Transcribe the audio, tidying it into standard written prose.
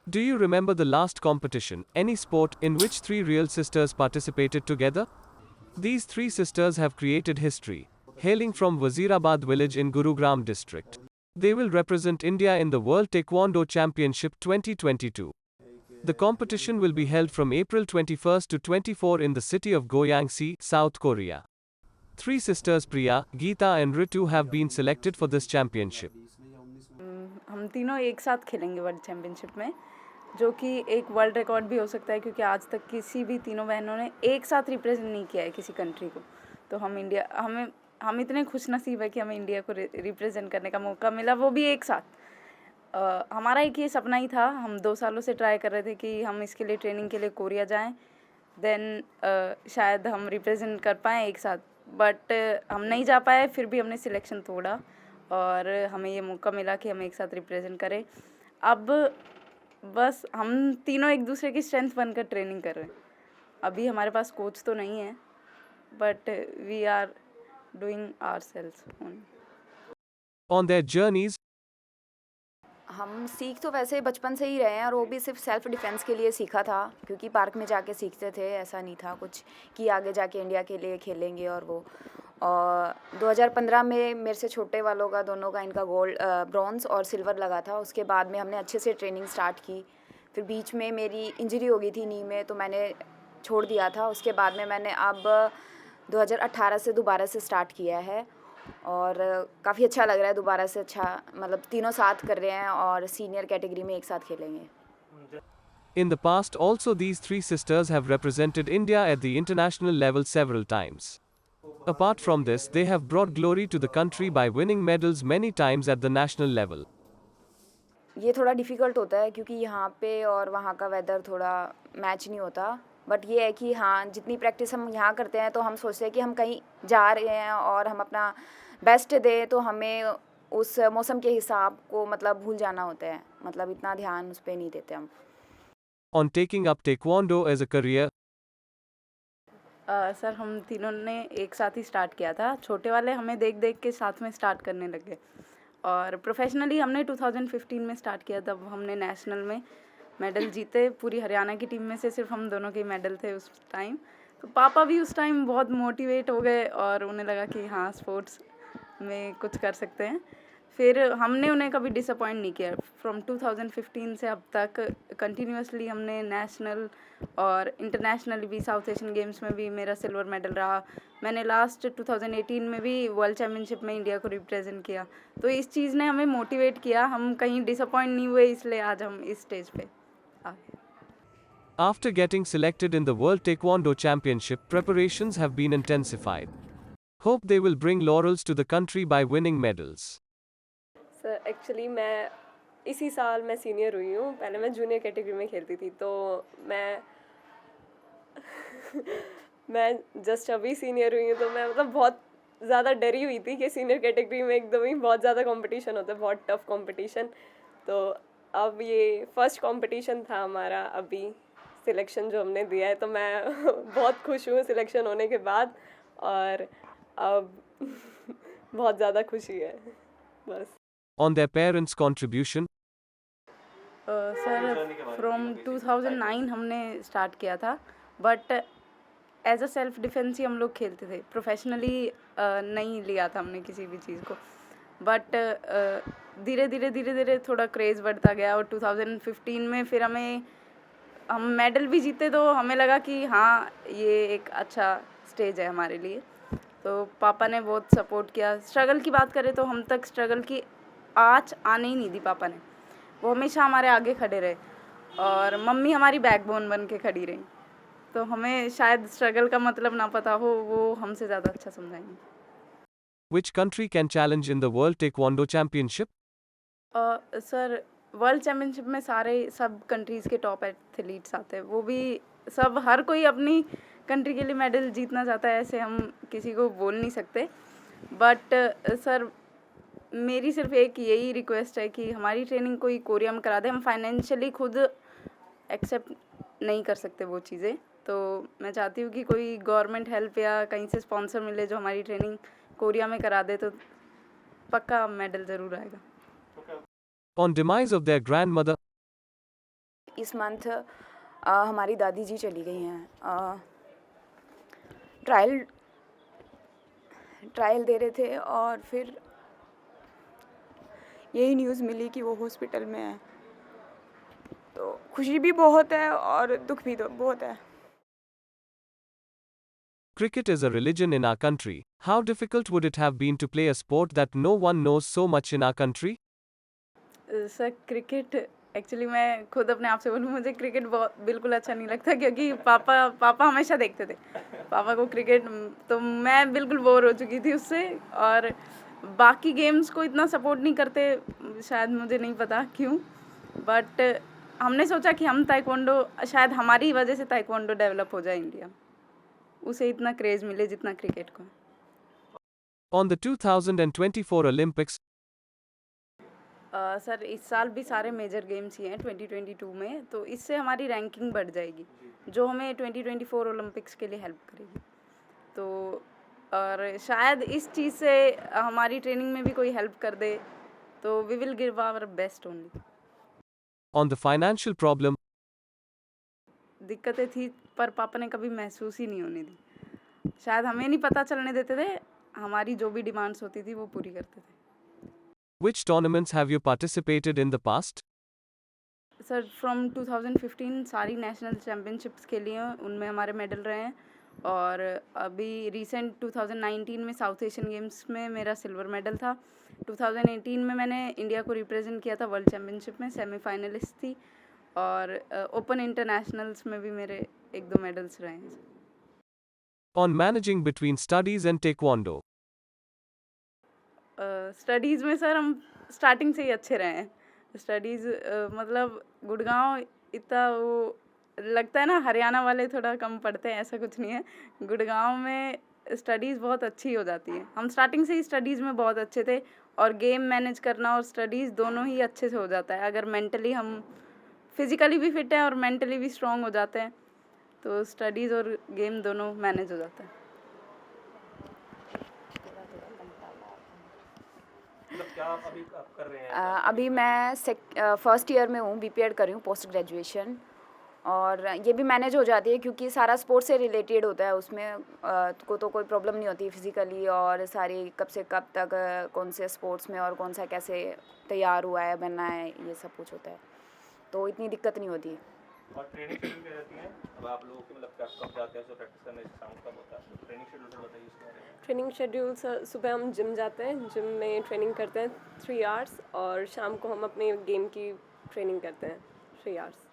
Do you remember the last competition, any sport, in which three real sisters participated together? These three sisters have created history, hailing from Wazirabad village in Gurugram district. They will represent India in the World Taekwondo Championship 2022. The competition will be held from April 21st to 24 in the city of Goyangsi, South Korea. Three sisters Priya, Geeta and Ritu have been selected for this championship. हम तीनों एक साथ खेलेंगे world championship में, जो कि एक world record भी हो सकता है, क्योंकि आज तक किसी भी तीनों बहनों ने एक साथ रिप्रेजेंट नहीं किया है किसी कंट्री को। तो हम इतने खुशनसीब है कि हमें इंडिया को रिप्रेजेंट करने का मौका मिला, वो भी एक साथ। हमारा एक ये सपना ही था, हम 2 सालों से ट्राई कर रहे थे कि हम इसके लिए ट्रेनिंग के लिए कोरिया जाएं, देन शायद हम रिप्रेजेंट कर पाएँ एक साथ, बट हम नहीं जा पाए। फिर भी हमने सिलेक्शन तोड़ा और हमें ये मौका मिला कि हम एक साथ रिप्रेजेंट करें। अब बस हम तीनों एक दूसरे की स्ट्रेंथ बनकर ट्रेनिंग कर रहे हैं। अभी हमारे पास कोच तो नहीं है, but we are doing ourselves only. On their journeys, हम सीख तो वैसे बचपन से ही रहे हैं, और वो भी सिर्फ सेल्फ डिफेंस के लिए सीखा था, क्योंकि पार्क में जाके सीखते थे। ऐसा नहीं था कुछ कि आगे जाके इंडिया के लिए खेलेंगे। और 2015 में मेरे से छोटे वालों का, दोनों का, इनका गोल्ड, ब्रॉन्ज़ और सिल्वर लगा था। उसके बाद में हमने अच्छे से ट्रेनिंग स्टार्ट की। फिर बीच में मेरी इंजरी हो गई थी नी में, तो मैंने छोड़ दिया था। उसके बाद में मैंने अब 2018 से दोबारा से स्टार्ट किया है, और काफ़ी अच्छा लग रहा है दोबारा से। अच्छा, मतलब तीनों साथ कर रहे हैं और सीनियर कैटेगरी में एक साथ खेलेंगे। in the past also these three sisters have represented India at the international level several times. Apart from this, they have brought glory to the country by winning medals many times at the national level. ये थोड़ा difficult होता है, क्योंकि यहाँ पे और वहाँ का वेदर थोड़ा मैच नहीं होता। बट ये है कि हाँ, जितनी प्रैक्टिस हम यहाँ करते हैं, तो हम सोचते हैं कि हम कहीं जा रहे हैं और हम अपना बेस्ट दें, तो हमें उस मौसम के हिसाब को मतलब भूल जाना होता है। मतलब इतना ध्यान उस पे नहीं देते हम। On taking up Taekwondo as a career, sir, हम तीनों ने एक साथ ही स्टार्ट किया था। छोटे वाले हमें देख देख के साथ में स्टार्ट करने लगे, और प्रोफेशनली हमने 2015 में स्टार्ट किया। तब हमने नेशनल में मेडल जीते। पूरी हरियाणा की टीम में से सिर्फ हम दोनों के मेडल थे उस टाइम। तो पापा भी उस टाइम बहुत मोटिवेट हो गए और उन्हें लगा कि हाँ, स्पोर्ट्स में कुछ कर सकते हैं। फिर हमने उन्हें कभी डिसअपॉइंट नहीं किया। फ्रॉम 2015 से अब तक कंटिन्यूसली हमने नेशनल और इंटरनेशनल भी, साउथ एशियन गेम्स में भी मेरा सिल्वर मेडल रहा। मैंने लास्ट 2018 में भी वर्ल्ड चैम्पियनशिप में इंडिया को रिप्रेजेंट किया। तो इस चीज़ ने हमें मोटिवेट किया, हम कहीं डिसअपॉइंट नहीं हुए, इसलिए आज हम इस स्टेज पे आ गए। after getting selected in the World Taekwondo Championship, preparations have been intensified. Hope they will bring laurels to the country by winning medals. Sir, actually मैं इसी साल मैं सीनियर हुई हूँ। पहले मैं जूनियर कैटेगरी में खेलती थी, तो मैं जस्ट अभी सीनियर हुई हूँ। तो मैं मतलब बहुत ज़्यादा डरी हुई थी कि सीनियर कैटेगरी में एकदम ही बहुत ज़्यादा कंपटीशन होता है, बहुत टफ कंपटीशन। तो अब ये फर्स्ट कंपटीशन था हमारा, अभी सिलेक्शन जो हमने दिया है, तो मैं बहुत खुश हूँ सिलेक्शन होने के बाद। और अब बहुत ज़्यादा खुशी है बस। On their parents' contribution, sir, from 2009 हमने स्टार्ट किया था, but as a self defence ही हम लोग खेलते थे। प्रोफेशनली नहीं लिया था हमने किसी भी चीज़ को, बट धीरे धीरे थोड़ा क्रेज़ बढ़ता गया। और 2015 में फिर हम मेडल भी जीते, तो हमें लगा कि हाँ, ये एक अच्छा स्टेज है हमारे लिए। तो पापा ने बहुत सपोर्ट किया। स्ट्रगल की बात करें तो हम तक स्ट्रगल की आँच आने ही नहीं दी पापा ने। वो हमेशा हमारे आगे खड़े रहे, और मम्मी हमारी बैकबोन बन के खड़ी रहीं। तो हमें शायद स्ट्रगल का मतलब ना पता हो, वो हमसे ज़्यादा अच्छा समझाएंगे। which country can challenge in the World Taekwondo Championship? Sir, world championship में सब कंट्रीज़ के टॉप एथलीट्स आते हैं। वो भी सब, हर कोई अपनी कंट्री के लिए मेडल जीतना चाहता है, ऐसे हम किसी को बोल नहीं सकते। बट सर, मेरी सिर्फ एक यही रिक्वेस्ट है कि हमारी ट्रेनिंग कोई कोरिया में करा दे। हम फाइनेंशियली खुद एक्सेप्ट नहीं कर सकते वो चीज़ें। तो मैं चाहती हूँ कि कोई गवर्नमेंट हेल्प या कहीं से स्पॉन्सर मिले जो हमारी ट्रेनिंग कोरिया में करा दे, तो पक्का मेडल ज़रूर आएगा। On demise of their grandmother, इस मंथ हमारी दादी जी चली गई हैं। ट्रायल दे रहे थे और फिर यही न्यूज़ मिली कि वो हॉस्पिटल में है। तो खुशी भी बहुत है और दुख भी तो बहुत है। Cricket is a religion in our country. How difficult would it have been to play a sport that no one knows so much in our country? Sir cricket actually मैं खुद अपने आप से बोलूँ, मुझे क्रिकेट बहुत बिल्कुल अच्छा नहीं लगता, क्योंकि पापा हमेशा देखते थे। पापा को क्रिकेट, तो मैं बिल्कुल बोर हो चुकी थी उससे। और बाकी गेम्स को इतना सपोर्ट नहीं करते, शायद मुझे नहीं पता क्यों, बट हमने सोचा कि हम ताइक्वांडो, शायद हमारी वजह से ताइक्वांडो डेवलप हो जाए इंडिया, उसे इतना क्रेज़ मिले जितना क्रिकेट को। On the 2024 Olympics, सर इस साल भी सारे मेजर गेम्स ही हैं 2022 में, तो इससे हमारी रैंकिंग बढ़ जाएगी, जो हमें 2024 ओलंपिक्स के लिए हेल्प करेगी। तो और शायद इस चीज़ से हमारी ट्रेनिंग में भी कोई हेल्प कर दे, तो we will give our best only. on the financial problem, दिक्कतें थी, पर पापा ने कभी महसूस ही नहीं होने दी। शायद हमें नहीं पता चलने देते थे, हमारी जो भी डिमांड्स होती थी वो पूरी करते थे। which tournaments have you participated in the past? Sir from 2015 सारी नेशनल चैम्पियनशिप्स खेली हैं, उनमें हमारे मेडल रहे हैं। और अभी रिसेंट 2019 में साउथ एशियन गेम्स में मेरा सिल्वर मेडल था। 2018 में मैंने इंडिया को रिप्रेजेंट किया था वर्ल्ड चैम्पियनशिप में, सेमीफाइनलिस्ट थी। और ओपन इंटरनेशनल्स में भी मेरे 1-2 मेडल्स रहे हैं। On managing between studies and taekwondo, studies में सर हम स्टार्टिंग से ही अच्छे रहे हैं। स्टडीज़ मतलब गुड़गांव इतना वो लगता है ना, हरियाणा वाले थोड़ा कम पढ़ते हैं, ऐसा कुछ नहीं है। गुड़गांव में स्टडीज़ बहुत अच्छी हो जाती है। हम स्टार्टिंग से ही स्टडीज़ में बहुत अच्छे थे, और गेम मैनेज करना और स्टडीज़ दोनों ही अच्छे से हो जाता है। अगर मेंटली हम फिज़िकली भी फिट हैं और मेंटली भी स्ट्रॉन्ग हो जाते हैं, तो स्टडीज़ और गेम दोनों मैनेज हो जाता है। मतलब क्या आप अभी आप कर रहे हैं? अभी मैं फर्स्ट ईयर में हूँ, बीपीएड कर रही हूँ, पोस्ट ग्रेजुएशन। और ये भी मैनेज हो जाती है क्योंकि सारा स्पोर्ट्स से रिलेटेड होता है, उसमें को तो कोई प्रॉब्लम नहीं होती फिज़िकली, और सारी कब से कब तक कौन से स्पोर्ट्स में और कौन सा कैसे तैयार हुआ है, बनना है, ये सब कुछ होता है, तो इतनी दिक्कत नहीं होती। और ट्रेनिंग शेड्यूल क्या रहती है? अब आप लोगों की मतलब कब जाते हैं, प्रैक्टिस करने शाम कब होता है? तो ट्रेनिंग शेड्यूल थोड़ा बताइए इसके बारे में। ट्रेनिंग शेड्यूल सुबह हम जिम जाते हैं, जिम में ट्रेनिंग करते हैं 3 आवर्स, और शाम को हम अपने गेम की ट्रेनिंग करते हैं 3 आवर्स।